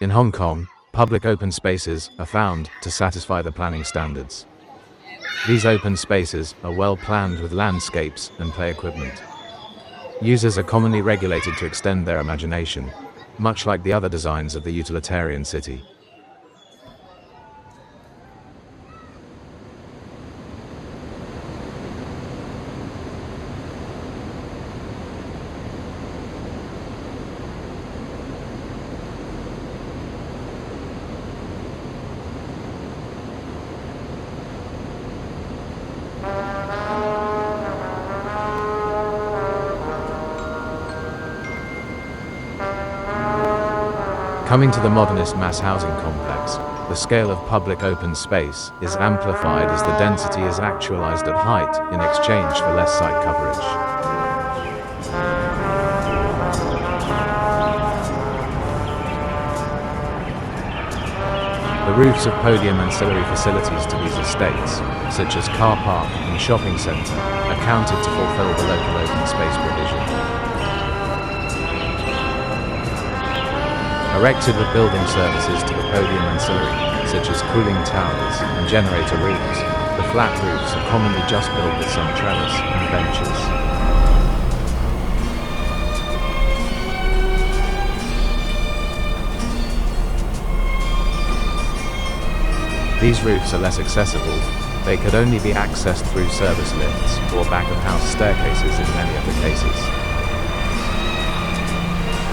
In Hong Kong, public open spaces are found to satisfy the planning standards. These open spaces are well planned with landscapes and play equipment. Users are commonly regulated to extend their imagination, much like the other designs of the utilitarian city. Coming to the modernist mass housing complex, the scale of public open space is amplified as the density is actualized at height in exchange for less site coverage. The roofs of Podium ancillary facilities to these estates, such as car park and shopping centre, are counted to fulfill the local open space provision. Erected with building services to the Podium ancillary, such as cooling towers and generator rooms, the flat roofs are commonly just built with some trellis and benches. These roofs are less accessible. They could only be accessed through service lifts or back-of-house staircases in many of the cases.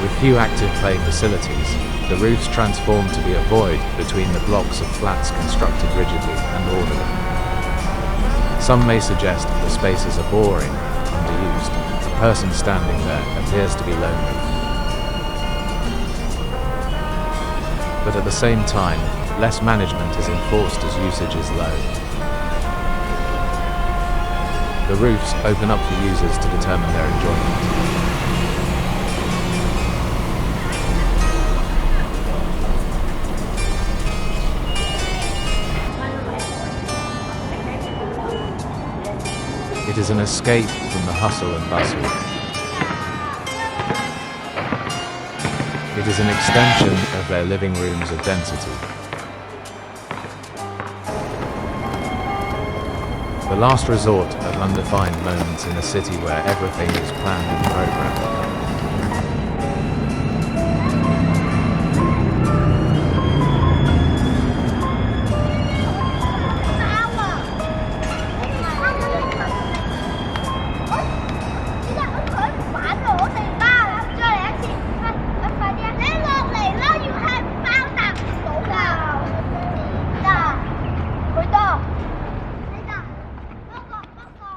With few active play facilities, the roofs transform to be a void between the blocks of flats constructed rigidly and orderly. Some may suggest that the spaces are boring, underused. A person standing there appears to be lonely. But at the same time, less management is enforced as usage is low. The roofs open up for users to determine their enjoyment. It is an escape from the hustle and bustle. It is an extension of their living rooms of density. The last resort of undefined moments in a city where everything is planned and programmed.